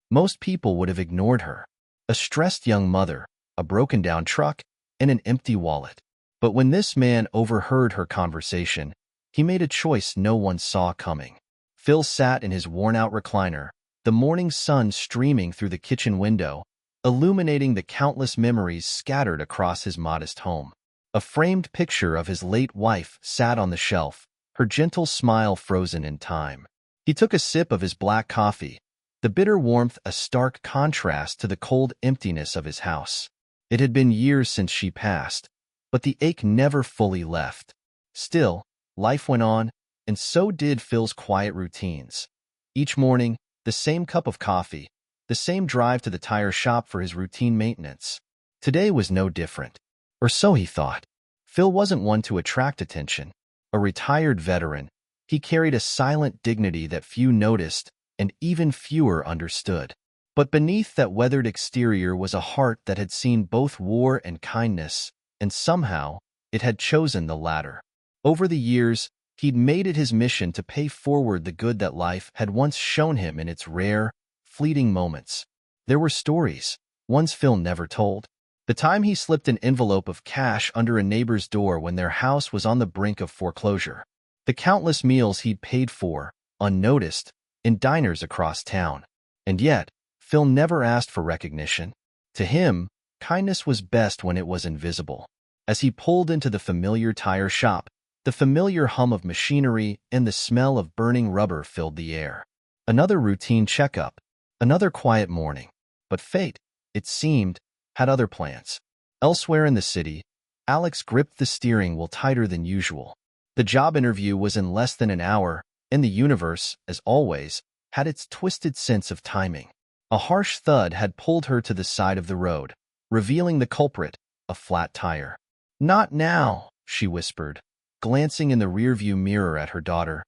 Most people would have ignored her. A stressed young mother, a broken-down truck, and an empty wallet. But when this man overheard her conversation, he made a choice no one saw coming. Phil sat in his worn-out recliner, the morning sun streaming through the kitchen window, illuminating the countless memories scattered across his modest home. A framed picture of his late wife sat on the shelf, her gentle smile frozen in time. He took a sip of his black coffee, the bitter warmth a stark contrast to the cold emptiness of his house. It had been years since she passed, but the ache never fully left. Still, life went on, and so did Phil's quiet routines. Each morning, the same cup of coffee, the same drive to the tire shop for his routine maintenance. Today was no different. Or so he thought. Phil wasn't one to attract attention. A retired veteran, he carried a silent dignity that few noticed and even fewer understood. But beneath that weathered exterior was a heart that had seen both war and kindness, and somehow it had chosen the latter. Over the years, he'd made it his mission to pay forward the good that life had once shown him in its rare, fleeting moments. There were stories, ones Phil never told. The time he slipped an envelope of cash under a neighbor's door when their house was on the brink of foreclosure. The countless meals he'd paid for, unnoticed, in diners across town. And yet, Phil never asked for recognition. To him, kindness was best when it was invisible. As he pulled into the familiar tire shop, the familiar hum of machinery and the smell of burning rubber filled the air. Another routine checkup, another quiet morning. But fate, it seemed, had other plans. Elsewhere in the city, Alex gripped the steering wheel tighter than usual. The job interview was in less than an hour, and the universe, as always, had its twisted sense of timing. A harsh thud had pulled her to the side of the road, revealing the culprit, a flat tire. "Not now," she whispered, glancing in the rearview mirror at her daughter,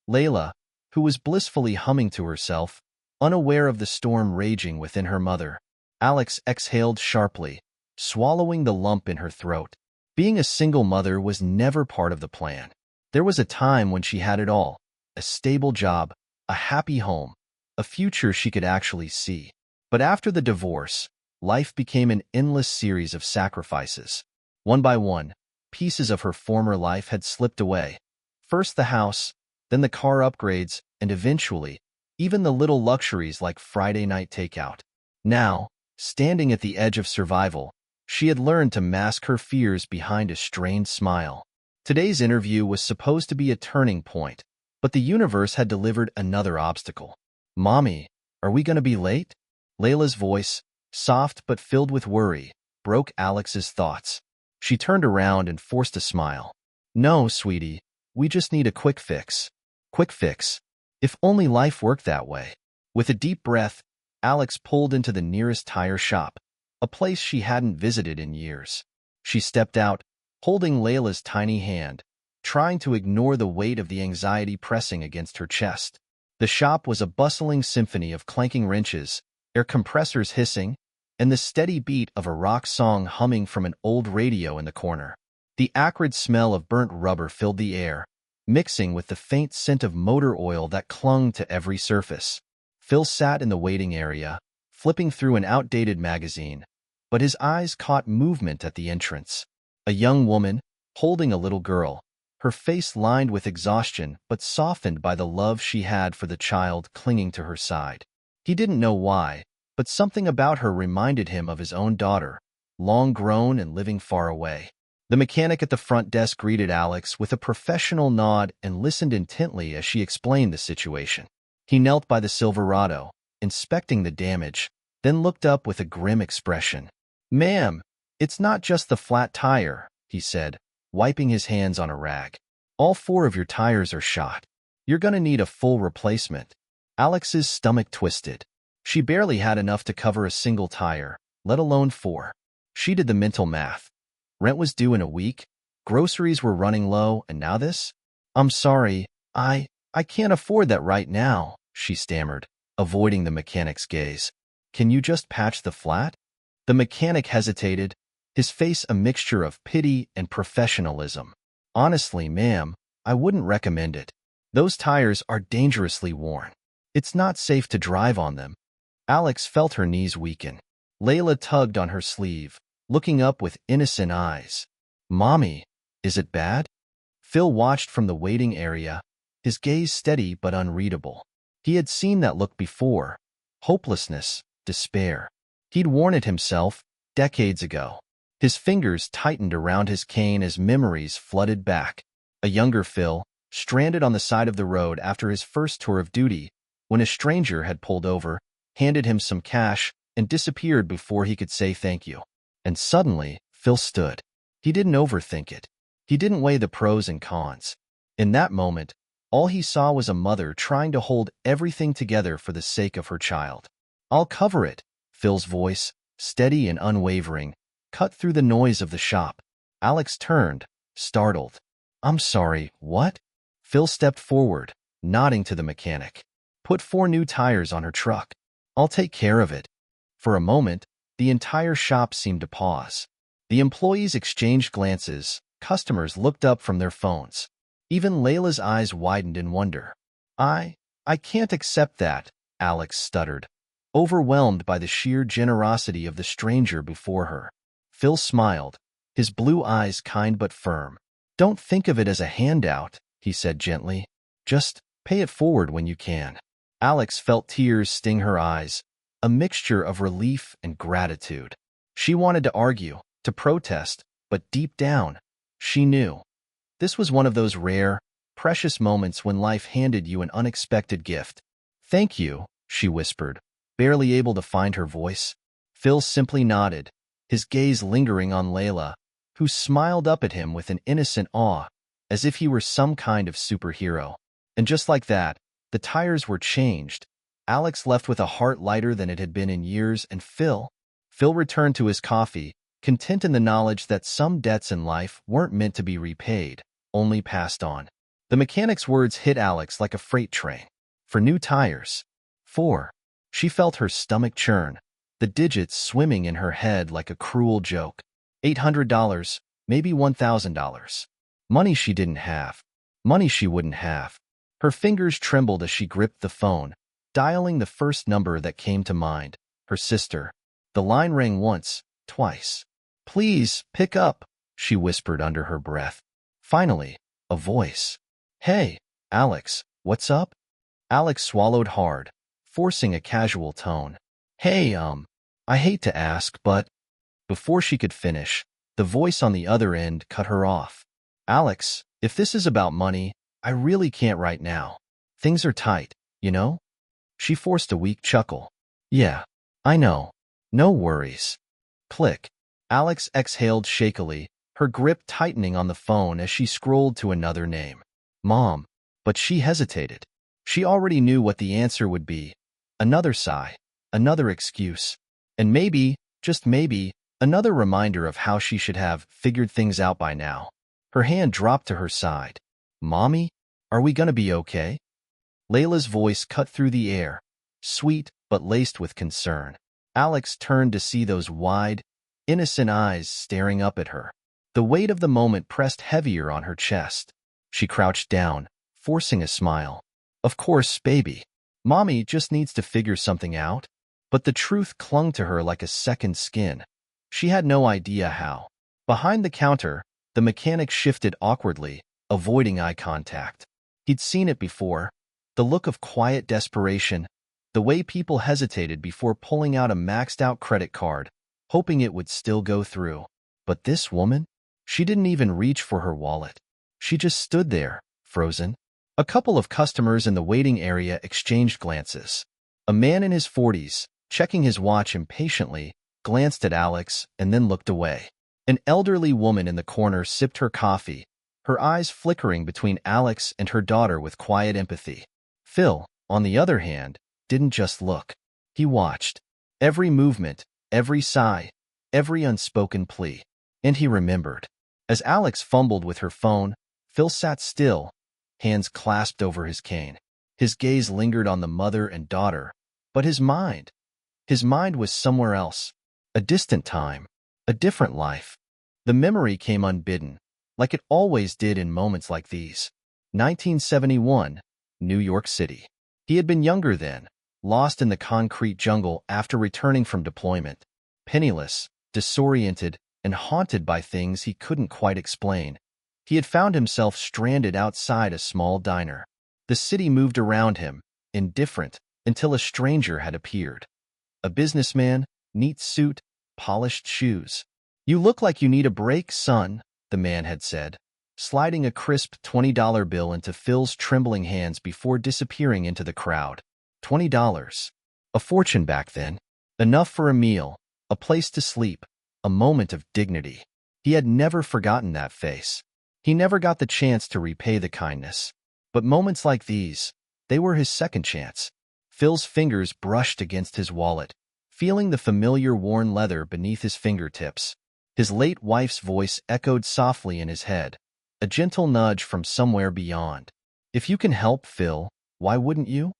Layla, who was blissfully humming to herself, unaware of the storm raging within her mother. Alex exhaled sharply, swallowing the lump in her throat. Being a single mother was never part of the plan. There was a time when she had it all, a stable job, a happy home, a future she could actually see. But after the divorce, life became an endless series of sacrifices. One by one, pieces of her former life had slipped away. First the house, then the car upgrades, and eventually, even the little luxuries like Friday night takeout. Now, standing at the edge of survival, she had learned to mask her fears behind a strained smile. Today's interview was supposed to be a turning point, but the universe had delivered another obstacle. "Mommy, are we going to be late?" Layla's voice, soft but filled with worry, broke Alex's thoughts. She turned around and forced a smile. "No, sweetie, we just need a quick fix." Quick fix. If only life worked that way. With a deep breath, Alex pulled into the nearest tire shop, a place she hadn't visited in years. She stepped out, holding Layla's tiny hand, trying to ignore the weight of the anxiety pressing against her chest. The shop was a bustling symphony of clanking wrenches, air compressors hissing, and the steady beat of a rock song humming from an old radio in the corner. The acrid smell of burnt rubber filled the air, mixing with the faint scent of motor oil that clung to every surface. Phil sat in the waiting area, flipping through an outdated magazine, but his eyes caught movement at the entrance. A young woman, holding a little girl, her face lined with exhaustion but softened by the love she had for the child clinging to her side. He didn't know why, but something about her reminded him of his own daughter, long grown and living far away. The mechanic at the front desk greeted Alex with a professional nod and listened intently as she explained the situation. He knelt by the Silverado, inspecting the damage, then looked up with a grim expression. "Ma'am, it's not just the flat tire," he said, wiping his hands on a rag. "All 4 of your tires are shot. You're gonna need a full replacement." Alex's stomach twisted. She barely had enough to cover a single tire, let alone 4. She did the mental math. Rent was due in a week, groceries were running low, and now this? "I'm sorry, I can't afford that right now," she stammered, avoiding the mechanic's gaze. "Can you just patch the flat?" The mechanic hesitated, his face a mixture of pity and professionalism. "Honestly, ma'am, I wouldn't recommend it. Those tires are dangerously worn. It's not safe to drive on them." Alex felt her knees weaken. Layla tugged on her sleeve, looking up with innocent eyes. "Mommy, is it bad?" Phil watched from the waiting area, his gaze steady but unreadable. He had seen that look before. Hopelessness, despair. He'd worn it himself, decades ago. His fingers tightened around his cane as memories flooded back. A younger Phil, stranded on the side of the road after his first tour of duty, when a stranger had pulled over, handed him some cash, and disappeared before he could say thank you. And suddenly, Phil stood. He didn't overthink it. He didn't weigh the pros and cons. In that moment, all he saw was a mother trying to hold everything together for the sake of her child. "I'll cover it," Phil's voice, steady and unwavering, cut through the noise of the shop. Alex turned, startled. "I'm sorry, what?" Phil stepped forward, nodding to the mechanic. "Put 4 new tires on her truck. I'll take care of it." For a moment, the entire shop seemed to pause. The employees exchanged glances, customers looked up from their phones. Even Layla's eyes widened in wonder. I can't accept that," Alex stuttered, overwhelmed by the sheer generosity of the stranger before her. Phil smiled, his blue eyes kind but firm. "Don't think of it as a handout," he said gently. "Just pay it forward when you can." Alex felt tears sting her eyes, a mixture of relief and gratitude. She wanted to argue, to protest, but deep down, she knew. This was one of those rare, precious moments when life handed you an unexpected gift. "Thank you," she whispered, barely able to find her voice. Phil simply nodded, his gaze lingering on Layla, who smiled up at him with an innocent awe, as if he were some kind of superhero. And just like that, the tires were changed. Alex left with a heart lighter than it had been in years, and Phil returned to his coffee, content in the knowledge that some debts in life weren't meant to be repaid, only passed on. The mechanic's words hit Alex like a freight train. "For new tires." 4. She felt her stomach churn, the digits swimming in her head like a cruel joke. $800, maybe $1,000. Money she didn't have. Money she wouldn't have. Her fingers trembled as she gripped the phone, dialing the first number that came to mind, her sister. The line rang once, twice. "Please, pick up," she whispered under her breath. Finally, a voice. "Hey, Alex, what's up?" Alex swallowed hard, forcing a casual tone. "Hey, I hate to ask, but—" Before she could finish, the voice on the other end cut her off. "Alex, if this is about money, I really can't right now. Things are tight, you know?" She forced a weak chuckle. "Yeah, I know. No worries." Click. Alex exhaled shakily, her grip tightening on the phone as she scrolled to another name. "Mom." But she hesitated. She already knew what the answer would be. Another sigh, another excuse, and maybe, just maybe, another reminder of how she should have figured things out by now. Her hand dropped to her side. "Mommy, are we gonna be okay?" Layla's voice cut through the air, sweet but laced with concern. Alex turned to see those wide, innocent eyes staring up at her. The weight of the moment pressed heavier on her chest. She crouched down, forcing a smile. "Of course, baby. Mommy just needs to figure something out." But the truth clung to her like a second skin. She had no idea how. Behind the counter, the mechanic shifted awkwardly, avoiding eye contact. He'd seen it before. The look of quiet desperation, the way people hesitated before pulling out a maxed-out credit card, hoping it would still go through. But this woman? She didn't even reach for her wallet. She just stood there, frozen. A couple of customers in the waiting area exchanged glances. A man in his 40s, checking his watch impatiently, glanced at Alex and then looked away. An elderly woman in the corner sipped her coffee, her eyes flickering between Alex and her daughter with quiet empathy. Phil, on the other hand, didn't just look. He watched. Every movement, every sigh, every unspoken plea. And he remembered. As Alex fumbled with her phone, Phil sat still, hands clasped over his cane. His gaze lingered on the mother and daughter, but his mind was somewhere else. A distant time, a different life. The memory came unbidden, like it always did in moments like these. 1971, New York City. He had been younger then, lost in the concrete jungle after returning from deployment. Penniless, disoriented, and haunted by things he couldn't quite explain, he had found himself stranded outside a small diner. The city moved around him, indifferent, until a stranger had appeared. A businessman, neat suit, polished shoes. "You look like you need a break, son," the man had said, sliding a crisp $20 bill into Phil's trembling hands before disappearing into the crowd. $20. A fortune back then. Enough for a meal, a place to sleep, a moment of dignity. He had never forgotten that face. He never got the chance to repay the kindness. But moments like these, they were his second chance. Phil's fingers brushed against his wallet, feeling the familiar worn leather beneath his fingertips. His late wife's voice echoed softly in his head, a gentle nudge from somewhere beyond. "If you can help, Phil, why wouldn't you?"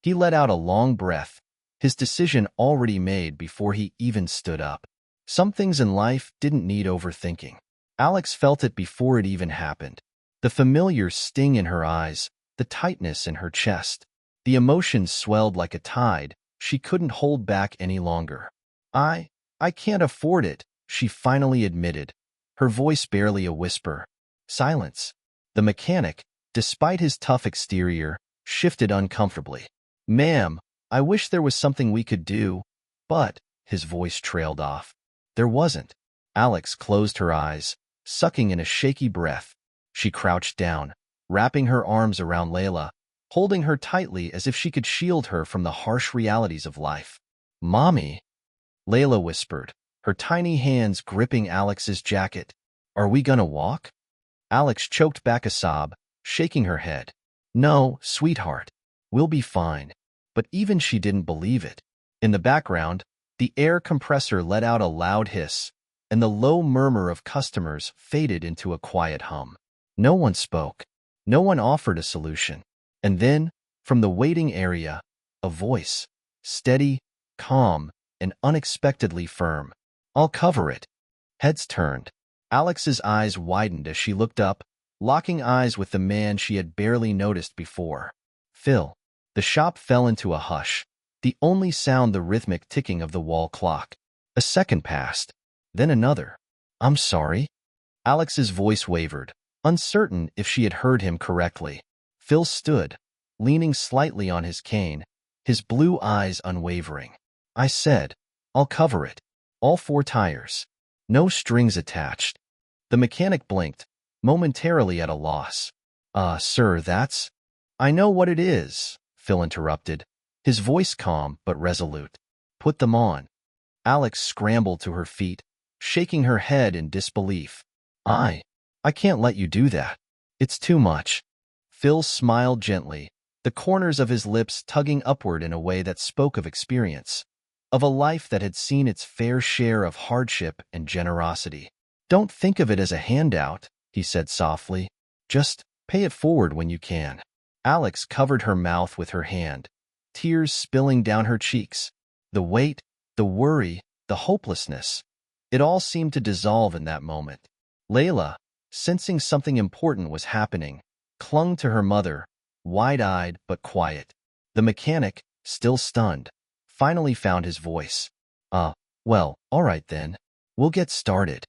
He let out a long breath, his decision already made before he even stood up. Some things in life didn't need overthinking. Alex felt it before it even happened. The familiar sting in her eyes, the tightness in her chest. The emotions swelled like a tide she couldn't hold back any longer. I can't afford it," she finally admitted, her voice barely a whisper. Silence. The mechanic, despite his tough exterior, shifted uncomfortably. "Ma'am, I wish there was something we could do, but," his voice trailed off. There wasn't. Alex closed her eyes, sucking in a shaky breath. She crouched down, wrapping her arms around Layla, holding her tightly as if she could shield her from the harsh realities of life. "Mommy," Layla whispered, her tiny hands gripping Alex's jacket. "Are we gonna walk?" Alex choked back a sob, shaking her head. "No, sweetheart. We'll be fine." But even she didn't believe it. In the background, the air compressor let out a loud hiss, and the low murmur of customers faded into a quiet hum. No one spoke. No one offered a solution. And then, from the waiting area, a voice, steady, calm, and unexpectedly firm. "I'll cover it." Heads turned. Alex's eyes widened as she looked up, locking eyes with the man she had barely noticed before. "Phil." The shop fell into a hush, the only sound the rhythmic ticking of the wall clock. A second passed, then another. "I'm sorry." Alex's voice wavered, uncertain if she had heard him correctly. Phil stood, leaning slightly on his cane, his blue eyes unwavering. "I said, I'll cover it. All 4 tires. No strings attached." The mechanic blinked, momentarily at a loss. Sir, that's—" "I know what it is," Phil interrupted, his voice calm but resolute. "Put them on." Alex scrambled to her feet, shaking her head in disbelief. I can't let you do that. It's too much." Phil smiled gently, the corners of his lips tugging upward in a way that spoke of experience, of a life that had seen its fair share of hardship and generosity. "Don't think of it as a handout," he said softly. "Just pay it forward when you can." Alex covered her mouth with her hand, tears spilling down her cheeks. The weight, the worry, the hopelessness, it all seemed to dissolve in that moment. Layla, sensing something important was happening, clung to her mother, wide-eyed but quiet. The mechanic, still stunned, finally found his voice. Well, all right then. We'll get started."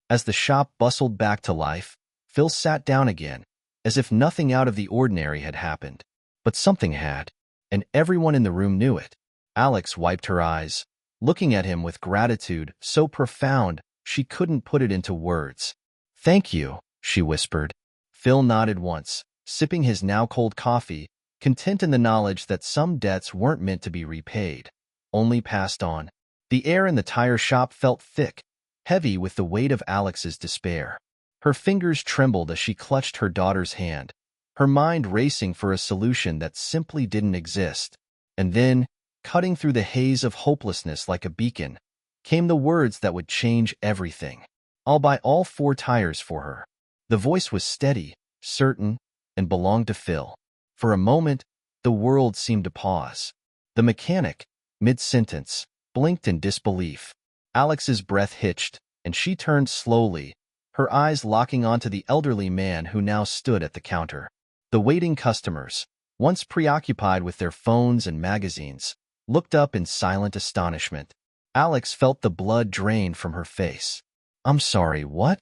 As the shop bustled back to life, Phil sat down again, as if nothing out of the ordinary had happened. But something had, and everyone in the room knew it. Alex wiped her eyes, looking at him with gratitude so profound she couldn't put it into words. "Thank you," she whispered. Phil nodded once, sipping his now-cold coffee, content in the knowledge that some debts weren't meant to be repaid, only passed on. The air in the tire shop felt thick, heavy with the weight of Alex's despair. Her fingers trembled as she clutched her daughter's hand, her mind racing for a solution that simply didn't exist. And then, cutting through the haze of hopelessness like a beacon, came the words that would change everything. "I'll buy all 4 tires for her." The voice was steady, certain, and belonged to Phil. For a moment, the world seemed to pause. The mechanic, mid-sentence, blinked in disbelief. Alex's breath hitched, and she turned slowly, her eyes locking onto the elderly man who now stood at the counter. The waiting customers, once preoccupied with their phones and magazines, looked up in silent astonishment. Alex felt the blood drain from her face. "I'm sorry, what?"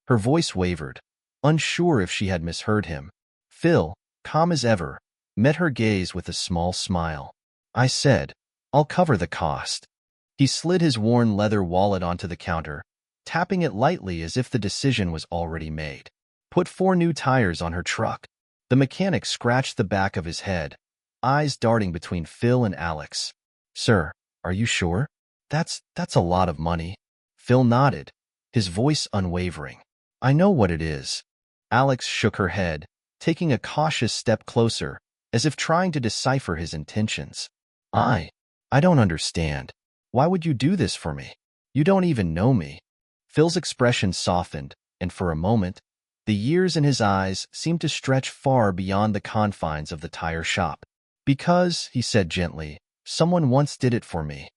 Her voice wavered, unsure if she had misheard him. Phil, calm as ever, met her gaze with a small smile. "I said, I'll cover the cost." He slid his worn leather wallet onto the counter, tapping it lightly as if the decision was already made. "Put 4 new tires on her truck." The mechanic scratched the back of his head, eyes darting between Phil and Alex. "Sir, are you sure? That's a lot of money." Phil nodded, his voice unwavering. "I know what it is." Alex shook her head, taking a cautious step closer, as if trying to decipher his intentions. I don't understand. Why would you do this for me? You don't even know me." Phil's expression softened, and for a moment, the years in his eyes seemed to stretch far beyond the confines of the tire shop. "Because," he said gently, "someone once did it for me."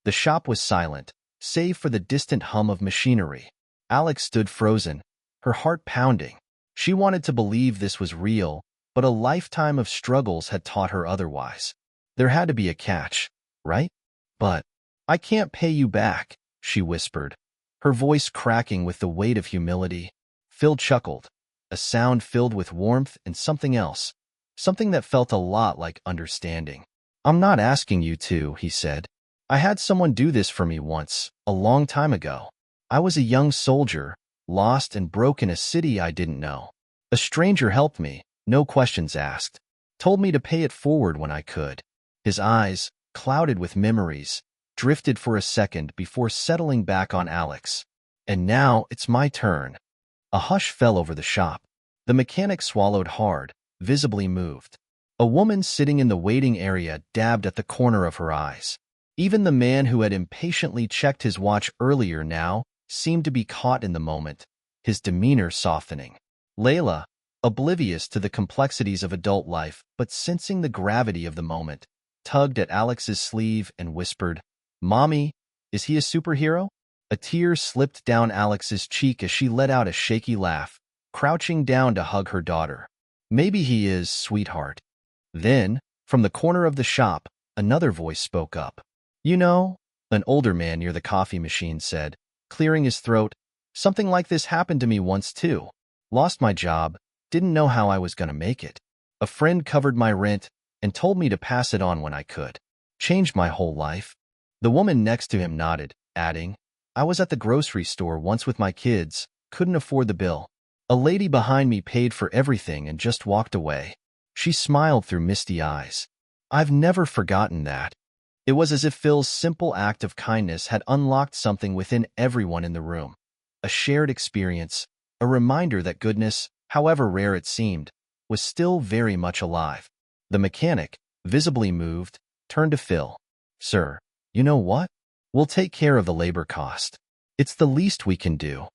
The shop was silent, save for the distant hum of machinery. Alex stood frozen, her heart pounding. She wanted to believe this was real, but a lifetime of struggles had taught her otherwise. There had to be a catch, right? "But I can't pay you back," she whispered, her voice cracking with the weight of humility. Phil chuckled, a sound filled with warmth and something else, something that felt a lot like understanding. "I'm not asking you to," he said. "I had someone do this for me once, a long time ago. I was a young soldier, lost and broke in a city I didn't know. A stranger helped me, no questions asked, told me to pay it forward when I could." His eyes, clouded with memories, drifted for a second before settling back on Alex. "And now it's my turn." A hush fell over the shop. The mechanic swallowed hard, visibly moved. A woman sitting in the waiting area dabbed at the corner of her eyes. Even the man who had impatiently checked his watch earlier now seemed to be caught in the moment, his demeanor softening. Layla, oblivious to the complexities of adult life but sensing the gravity of the moment, tugged at Alex's sleeve and whispered, "Mommy, is he a superhero?" A tear slipped down Alex's cheek as she let out a shaky laugh, crouching down to hug her daughter. "Maybe he is, sweetheart." Then, from the corner of the shop, another voice spoke up. "You know," an older man near the coffee machine said, clearing his throat, "something like this happened to me once too. Lost my job, didn't know how I was going to make it. A friend covered my rent and told me to pass it on when I could. Changed my whole life." The woman next to him nodded, adding, "I was at the grocery store once with my kids, couldn't afford the bill. A lady behind me paid for everything and just walked away." She smiled through misty eyes. "I've never forgotten that." It was as if Phil's simple act of kindness had unlocked something within everyone in the room. A shared experience, a reminder that goodness, however rare it seemed, was still very much alive. The mechanic, visibly moved, turned to Phil. "Sir, you know what? We'll take care of the labor cost. It's the least we can do."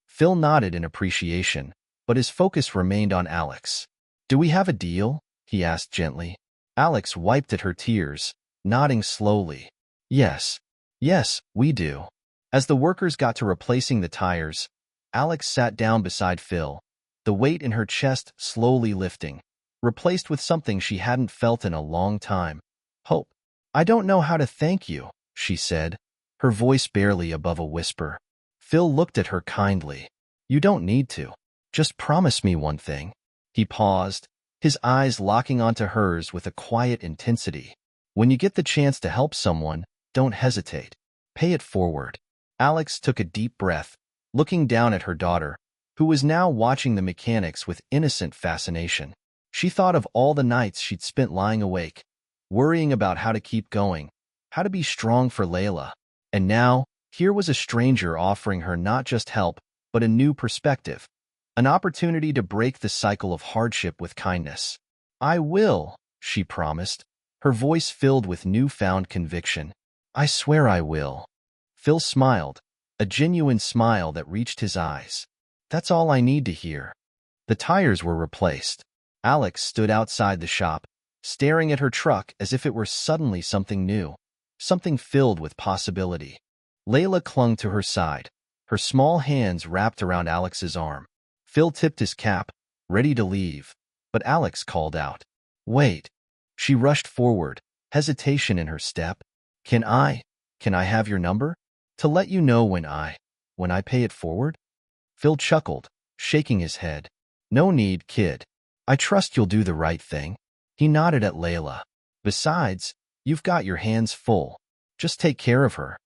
Phil nodded in appreciation, but his focus remained on Alex. "Do we have a deal?" he asked gently. Alex wiped at her tears, nodding slowly. Yes, we do." As the workers got to replacing the tires, Alex sat down beside Phil, the weight in her chest slowly lifting, replaced with something she hadn't felt in a long time. "Hope. I don't know how to thank you," she said, her voice barely above a whisper. Phil looked at her kindly. "You don't need to. Just promise me one thing." He paused, his eyes locking onto hers with a quiet intensity. "When you get the chance to help someone, don't hesitate. Pay it forward." Alex took a deep breath, looking down at her daughter, who was now watching the mechanics with innocent fascination. She thought of all the nights she'd spent lying awake, worrying about how to keep going, how to be strong for Layla. And now, here was a stranger offering her not just help, but a new perspective, an opportunity to break the cycle of hardship with kindness. "I will," she promised, her voice filled with newfound conviction. "I swear I will." Phil smiled, a genuine smile that reached his eyes. "That's all I need to hear." The tires were replaced. Alex stood outside the shop, staring at her truck as if it were suddenly something new, something filled with possibility. Layla clung to her side, her small hands wrapped around Alex's arm. Phil tipped his cap, ready to leave, but Alex called out, "Wait." She rushed forward, hesitation in her step. Can I have your number? To let you know when I pay it forward? Phil chuckled, shaking his head. No need, kid. I trust you'll do the right thing. He nodded at Layla. Besides, you've got your hands full. Just take care of her.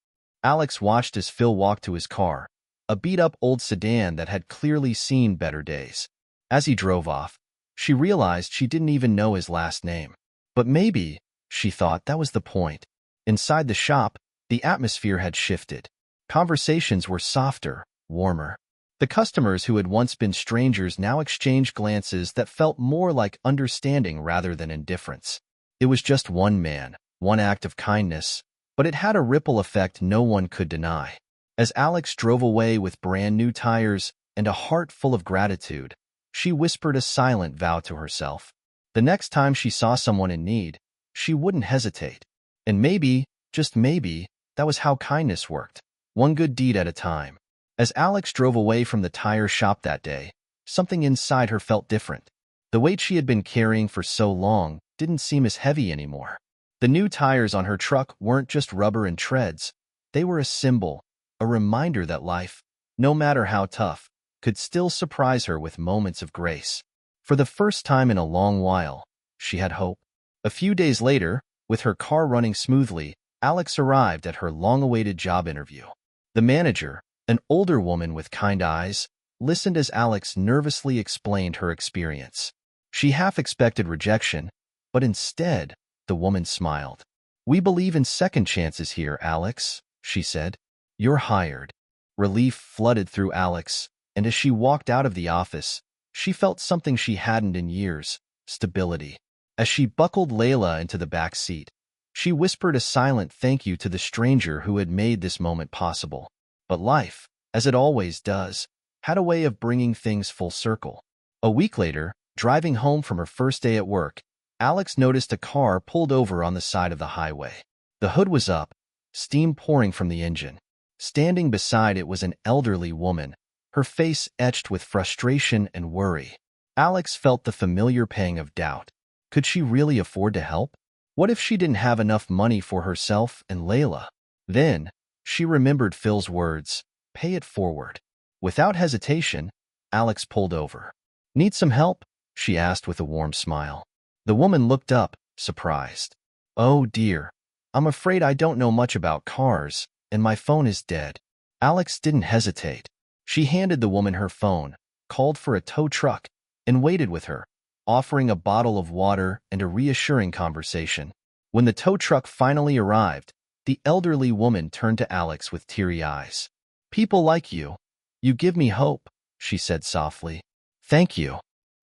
Alex watched as Phil walked to his car, a beat-up old sedan that had clearly seen better days. As he drove off, she realized she didn't even know his last name. But maybe, she thought, that was the point. Inside the shop, the atmosphere had shifted. Conversations were softer, warmer. The customers who had once been strangers now exchanged glances that felt more like understanding rather than indifference. It was just one man, one act of kindness, but it had a ripple effect no one could deny. As Alex drove away with brand new tires and a heart full of gratitude, she whispered a silent vow to herself. The next time she saw someone in need, she wouldn't hesitate. And maybe, just maybe, that was how kindness worked, one good deed at a time. As Alex drove away from the tire shop that day, something inside her felt different. The weight she had been carrying for so long didn't seem as heavy anymore. The new tires on her truck weren't just rubber and treads. They were a symbol, a reminder that life, no matter how tough, could still surprise her with moments of grace. For the first time in a long while, she had hope. A few days later, with her car running smoothly, Alex arrived at her long-awaited job interview. The manager, an older woman with kind eyes, listened as Alex nervously explained her experience. She half expected rejection, but instead, the woman smiled. "We believe in second chances here, Alex," she said. "You're hired." Relief flooded through Alex, and as she walked out of the office, she felt something she hadn't in years: stability. As she buckled Layla into the back seat, she whispered a silent thank you to the stranger who had made this moment possible. But life, as it always does, had a way of bringing things full circle. A week later, driving home from her first day at work, Alex noticed a car pulled over on the side of the highway. The hood was up, steam pouring from the engine. Standing beside it was an elderly woman, her face etched with frustration and worry. Alex felt the familiar pang of doubt. Could she really afford to help? What if she didn't have enough money for herself and Layla? Then, she remembered Phil's words, "Pay it forward." Without hesitation, Alex pulled over. "Need some help?" she asked with a warm smile. The woman looked up, surprised. "Oh dear, I'm afraid I don't know much about cars, and my phone is dead." Alex didn't hesitate. She handed the woman her phone, called for a tow truck, and waited with her, offering a bottle of water and a reassuring conversation. When the tow truck finally arrived, the elderly woman turned to Alex with teary eyes. "People like you. You give me hope," she said softly. "Thank you."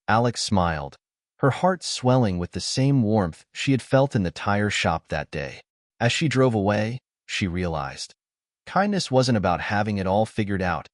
Alex smiled, her heart swelling with the same warmth she had felt in the tire shop that day. As she drove away, she realized kindness wasn't about having it all figured out.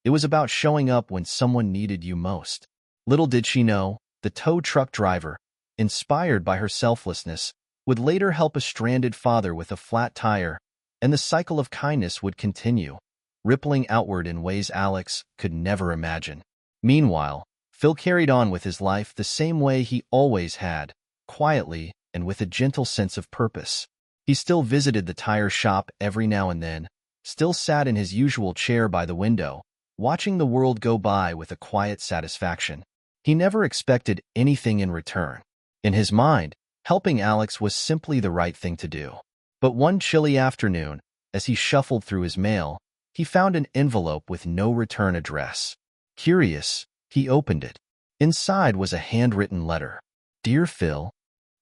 It was about showing up when someone needed you most. Little did she know, the tow truck driver, inspired by her selflessness, would later help a stranded father with a flat tire, and the cycle of kindness would continue, rippling outward in ways Alex could never imagine. Meanwhile, Phil carried on with his life the same way he always had, quietly and with a gentle sense of purpose. He still visited the tire shop every now and then, still sat in his usual chair by the window, watching the world go by with a quiet satisfaction. He never expected anything in return. In his mind, helping Alex was simply the right thing to do. But one chilly afternoon, as he shuffled through his mail, he found an envelope with no return address. Curious, he opened it. Inside was a handwritten letter. "Dear Phil,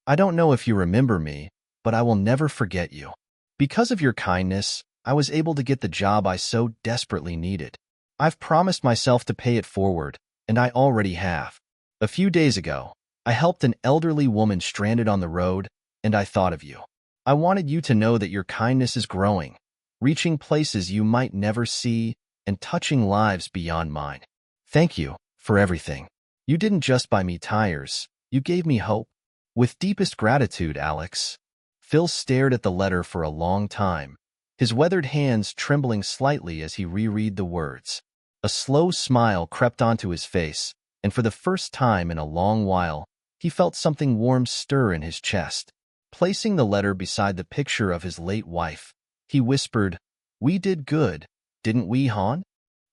I don't know if you remember me, but I will never forget you. Because of your kindness, I was able to get the job I so desperately needed. I've promised myself to pay it forward, and I already have. A few days ago, I helped an elderly woman stranded on the road, and I thought of you. I wanted you to know that your kindness is growing, reaching places you might never see, and touching lives beyond mine. Thank you for everything. You didn't just buy me tires, you gave me hope. With deepest gratitude, Alex." Phil stared at the letter for a long time, his weathered hands trembling slightly as he reread the words. A slow smile crept onto his face, and for the first time in a long while, he felt something warm stir in his chest. Placing the letter beside the picture of his late wife, he whispered, "We did good, didn't we, hon?"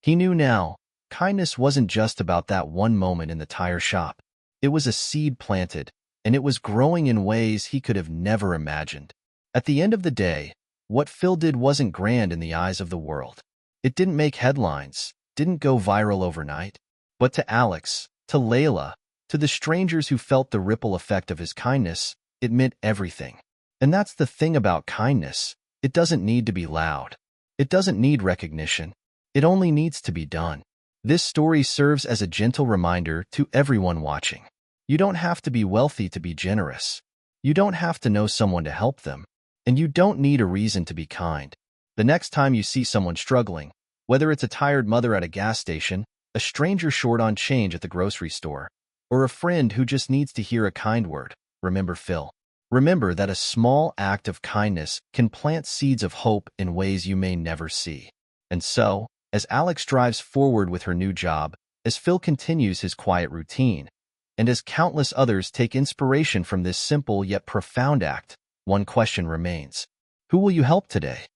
He knew now, kindness wasn't just about that one moment in the tire shop. It was a seed planted, and it was growing in ways he could have never imagined. At the end of the day, what Phil did wasn't grand in the eyes of the world. It didn't make headlines, didn't go viral overnight. But to Alex, to Layla, to the strangers who felt the ripple effect of his kindness, it meant everything. And that's the thing about kindness. It doesn't need to be loud. It doesn't need recognition. It only needs to be done. This story serves as a gentle reminder to everyone watching. You don't have to be wealthy to be generous. You don't have to know someone to help them. And you don't need a reason to be kind. The next time you see someone struggling, whether it's a tired mother at a gas station, a stranger short on change at the grocery store, or a friend who just needs to hear a kind word, remember Phil. Remember that a small act of kindness can plant seeds of hope in ways you may never see. And so, as Alex drives forward with her new job, as Phil continues his quiet routine, and as countless others take inspiration from this simple yet profound act, one question remains. Who will you help today?